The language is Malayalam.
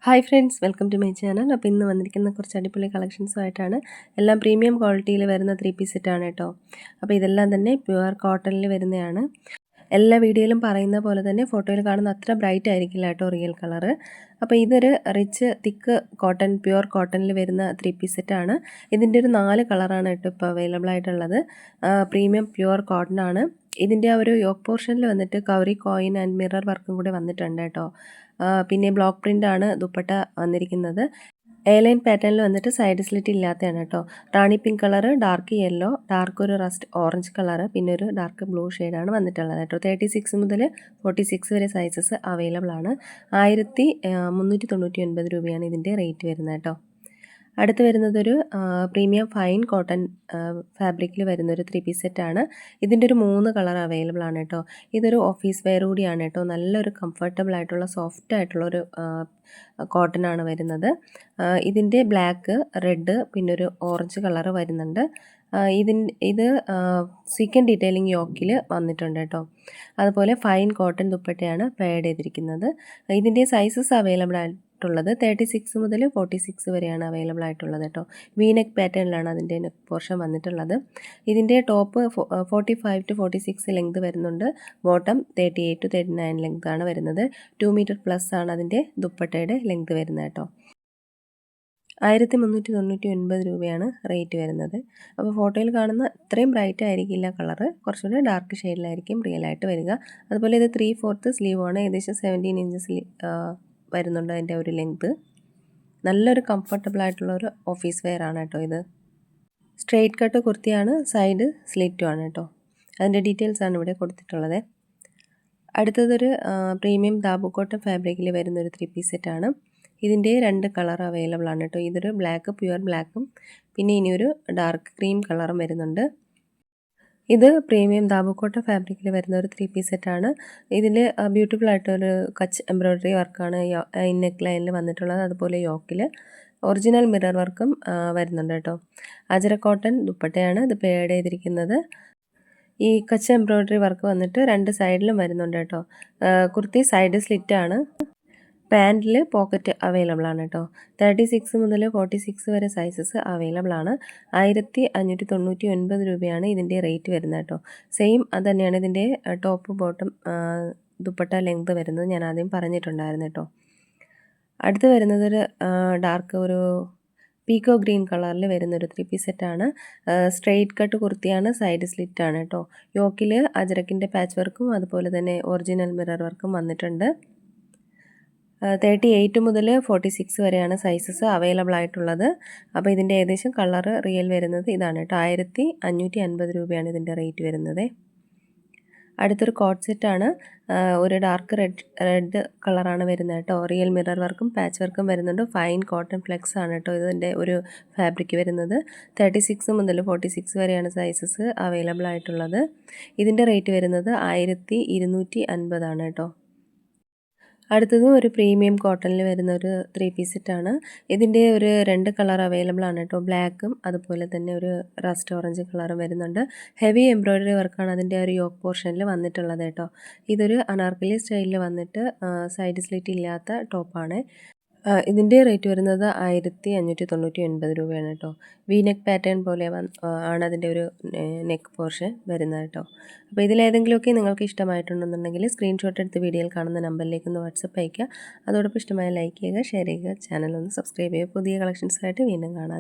Hi friends, welcome to my channel. അപ്പോൾ ഇന്ന് വന്നിരിക്കുന്ന കുറച്ച് അടിപൊളി കളക്ഷൻസുമായിട്ടാണ്. എല്ലാം പ്രീമിയം ക്വാളിറ്റിയിൽ വരുന്ന 3 പീസ് സെറ്റാണ് കേട്ടോ. അപ്പോൾ ഇതെല്ലാം തന്നെ പ്യുവർ കോട്ടണിൽ വരുന്നതാണ്. എല്ലാ വീഡിയോയിലും പറയുന്ന പോലെ തന്നെ ഫോട്ടോയിൽ കാണുന്ന അത്ര ബ്രൈറ്റ് ആയിരിക്കില്ല കേട്ടോ റിയൽ കളറ്. അപ്പോൾ ഇതൊരു റിച്ച് തിക്ക് കോട്ടൺ പ്യുവർ കോട്ടണിൽ വരുന്ന 3 പീസ് സെറ്റാണ്. ഇതിൻ്റെ ഒരു 4 കളറാണ് കേട്ടോ ഇപ്പോൾ അവൈലബിൾ ആയിട്ടുള്ളത്. പ്രീമിയം പ്യുവർ കോട്ടൺ ആണ്. ഇതിൻ്റെ ആ ഒരു യോക്ക് പോർഷനിൽ വന്നിട്ട് കവറി കോയിൻ ആൻഡ് മിറർ വർക്കും കൂടി വന്നിട്ടുണ്ട് കേട്ടോ. പിന്നെ ബ്ലോക്ക് പ്രിൻ്റാണ് ദുപ്പട്ട വന്നിരിക്കുന്നത്. എയർലൈൻ പാറ്റേണിൽ വന്നിട്ട് സൈഡ് സ്ലിറ്റ് ഇല്ലാത്തതാണ് കേട്ടോ. റാണി pink colour, dark yellow, dark ഒരു റസ്റ്റ് ഓറഞ്ച് കളറ്, പിന്നെ ഒരു ഡാർക്ക് ബ്ലൂ ഷെയ്ഡാണ് വന്നിട്ടുള്ളത് കേട്ടോ. 36 മുതൽ 46 വരെ സൈസസ് അവൈലബിൾ ആണ്. 1399 രൂപയാണ് ഇതിൻ്റെ റേറ്റ് വരുന്നത് കേട്ടോ. അടുത്ത് വരുന്നതൊരു പ്രീമിയം ഫൈൻ കോട്ടൺ ഫാബ്രിക്കിൽ വരുന്നൊരു 3 പീസ് സെറ്റാണ്. ഇതിൻ്റെ ഒരു 3 കളർ അവൈലബിൾ ആണ് കേട്ടോ. ഇതൊരു ഓഫീസ് വെയർ കൂടിയാണ് കേട്ടോ. നല്ലൊരു കംഫർട്ടബിൾ ആയിട്ടുള്ള സോഫ്റ്റ് ആയിട്ടുള്ളൊരു കോട്ടൺ ആണ് വരുന്നത്. ഇതിൻ്റെ ബ്ലാക്ക്, റെഡ്, പിന്നെ ഒരു ഓറഞ്ച് കളറ് വരുന്നുണ്ട്. ഇത് സീക്വൻ ഡീറ്റെയിലിംഗ് യോക്കിൽ വന്നിട്ടുണ്ട് കേട്ടോ. അതുപോലെ ഫൈൻ കോട്ടൺ ദുപ്പട്ടയാണ് പെയർഡ് ചെയ്തിരിക്കുന്നത്. ഇതിൻ്റെ സൈസസ് അവൈലബിൾ ആയിട്ടുള്ളത് 36 മുതൽ 46 വരെയാണ് അവൈലബിൾ ആയിട്ടുള്ളത് കേട്ടോ. വി നെക്ക് പാറ്റേണിലാണ് അതിൻ്റെ നെക്ക് പോർഷൻ വന്നിട്ടുള്ളത്. ഇതിൻ്റെ ടോപ്പ് 45 to 46 ലെങ്ത് വരുന്നുണ്ട്. ബോട്ടം 38 to 39 ലെങ്ത് ആണ് വരുന്നത്. 2 മീറ്റർ പ്ലസ് ആണ് അതിൻ്റെ ദുപ്പട്ടയുടെ ലെങ്ത് വരുന്നത് കേട്ടോ. 1399 രൂപയാണ് റേറ്റ് വരുന്നത്. അപ്പോൾ ഫോട്ടോയിൽ കാണുന്ന ഇത്രയും ബ്രൈറ്റ് ആയിരിക്കില്ല കളറ്, കുറച്ചുകൂടി ഡാർക്ക് ഷെയ്ഡിലായിരിക്കും റിയലായിട്ട് വരിക. അതുപോലെ ഇത് 3/4 സ്ലീവാണ്. ഏകദേശം 17 ഇഞ്ചസ് വരുന്നുണ്ട് അതിൻ്റെ ഒരു ലെങ്ത്ത്. നല്ലൊരു കംഫർട്ടബിൾ ആയിട്ടുള്ള ഒരു ഓഫീസ് വെയർ ആണ് കേട്ടോ ഇത്. സ്ട്രെയിറ്റ് കട്ട് കുർത്തിയാണ്, സൈഡ് സ്ലിറ്റും ആണ് കേട്ടോ. അതിൻ്റെ ഡീറ്റെയിൽസ് ആണ് ഇവിടെ കൊടുത്തിട്ടുള്ളത്. അടുത്തതൊരു പ്രീമിയം ദാബു കോട്ടൺ ഫാബ്രിക്കിൽ വരുന്നൊരു 3 പീസ് സെറ്റാണ്. ഇതിൻ്റെ 2 കളർ അവൈലബിൾ ആണ് കേട്ടോ. ഇതൊരു ബ്ലാക്ക്, പ്യുവർ ബ്ലാക്കും, പിന്നെ ഇനിയൊരു ഡാർക്ക് ക്രീം കളറും വരുന്നുണ്ട്. ഇത് പ്രീമിയം ദാബു കോട്ടൺ ഫാബ്രിക്കിൽ വരുന്ന ഒരു 3 പീസ് സെറ്റാണ്. ഇതിൽ ബ്യൂട്ടിഫുൾ ആയിട്ടൊരു കച്ച് എംബ്രോയ്ഡറി വർക്കാണ് നെക്ക് ലൈനിൽ വന്നിട്ടുള്ളത്. അതുപോലെ യോക്കിൽ ഒറിജിനൽ മിറർ വർക്കും വരുന്നുണ്ട് കേട്ടോ. അജര കോട്ടൺ ദുപ്പട്ടയാണ് ഇത് പെയർഡ് ചെയ്തിരിക്കുന്നത്. ഈ കച്ച് എംബ്രോയ്ഡറി വർക്ക് വന്നിട്ട് 2 സൈഡിലും വരുന്നുണ്ട് കേട്ടോ. കുർത്തി സൈഡ് സ്ലിറ്റാണ്. പാൻറ്റിൽ പോക്കറ്റ് അവൈലബിൾ ആണ് കേട്ടോ. 36 മുതൽ 46 വരെ സൈസസ് അവൈലബിൾ ആണ്. 1599 രൂപയാണ് ഇതിൻ്റെ റേറ്റ് വരുന്നത് കേട്ടോ. സെയിം അത് തന്നെയാണ് ഇതിൻ്റെ ടോപ്പ് ബോട്ടം ദുപ്പട്ട ലെങ്ത് വരുന്നത്. ഞാൻ ആദ്യം പറഞ്ഞിട്ടുണ്ടായിരുന്നു കേട്ടോ. അടുത്ത് വരുന്നതൊരു ഡാർക്ക് ഒരു പീക്കോ ഗ്രീൻ കളറിൽ വരുന്നൊരു 3 പീസ് സെറ്റാണ്. സ്ട്രെയിറ്റ് കട്ട് കുർത്തിയാണ്, സൈഡ് സ്ലിറ്റ് ആണ് കേട്ടോ. യോക്കിൽ അജരക്കിൻ്റെ പാച്ച് വർക്കും അതുപോലെ തന്നെ ഒറിജിനൽ മിറർ വർക്കും വന്നിട്ടുണ്ട്. 38 മുതൽ 46 വരെയാണ് സൈസസ് അവൈലബിൾ ആയിട്ടുള്ളത്. അപ്പോൾ ഇതിൻ്റെ ഏകദേശം കളറ് റിയൽ വരുന്നത് ഇതാണ് കേട്ടോ. 1550 രൂപയാണ് ഇതിൻ്റെ റേറ്റ് വരുന്നത്. അടുത്തൊരു കോട്ട് സെറ്റാണ്. ഒരു ഡാർക്ക് റെഡ് കളറാണ് വരുന്നത് കേട്ടോ. റിയൽ മിറർ വർക്കും പാച്ച് വർക്കും വരുന്നുണ്ട്. ഫൈൻ കോട്ടൺ ഫ്ലെക്സ് ആണ് കേട്ടോ ഇതിൻ്റെ ഒരു ഫാബ്രിക് വരുന്നത്. 36 മുതൽ 46 വരെയാണ് സൈസസ് അവൈലബിൾ ആയിട്ടുള്ളത്. ഇതിൻ്റെ റേറ്റ് വരുന്നത് 1250 ആണ് കേട്ടോ. അടുത്തതും ഒരു പ്രീമിയം കോട്ടണിൽ വരുന്ന ഒരു 3 പീസ് സെറ്റാണ്. ഇതിൻ്റെ ഒരു 2 കളർ അവൈലബിൾ ആണ് കേട്ടോ. ബ്ലാക്കും അതുപോലെ തന്നെ ഒരു റസ്റ്റ് ഓറഞ്ച് കളറും വരുന്നുണ്ട്. ഹെവി എംബ്രോയ്ഡറി വർക്കാണ് അതിൻ്റെ ഒരു യോക്ക് പോർഷനിൽ വന്നിട്ടുള്ളത് കേട്ടോ. ഇതൊരു അനാർക്കലി സ്റ്റൈലിൽ വന്നിട്ട് സൈഡ് സ്ലിറ്റ് ഇല്ലാത്ത ടോപ്പാണ്. ഇതിൻ്റെ റേറ്റ് വരുന്നത് 1599 രൂപയാണ് കേട്ടോ. വി നെക്ക് പാറ്റേൺ പോലെ ആണ് അതിൻ്റെ ഒരു നെക്ക് പോർഷൻ വരുന്നത് കേട്ടോ. അപ്പോൾ ഇതിലേതെങ്കിലുമൊക്കെ നിങ്ങൾക്ക് ഇഷ്ടമായിട്ടുണ്ടെന്നുണ്ടെങ്കിൽ സ്ക്രീൻഷോട്ട് എടുത്ത് വീഡിയോയിൽ കാണുന്ന നമ്പറിലേക്ക് ഒന്ന് വാട്സപ്പ് അയയ്ക്കുക. അതോടൊപ്പം ഇഷ്ടമായ ലൈക്ക് ചെയ്യുക, ഷെയർ ചെയ്യുക, ചാനൽ ഒന്ന് സബ്സ്ക്രൈബ് ചെയ്യുക. പുതിയ കളക്ഷൻസായിട്ട് വീണ്ടും കാണാം.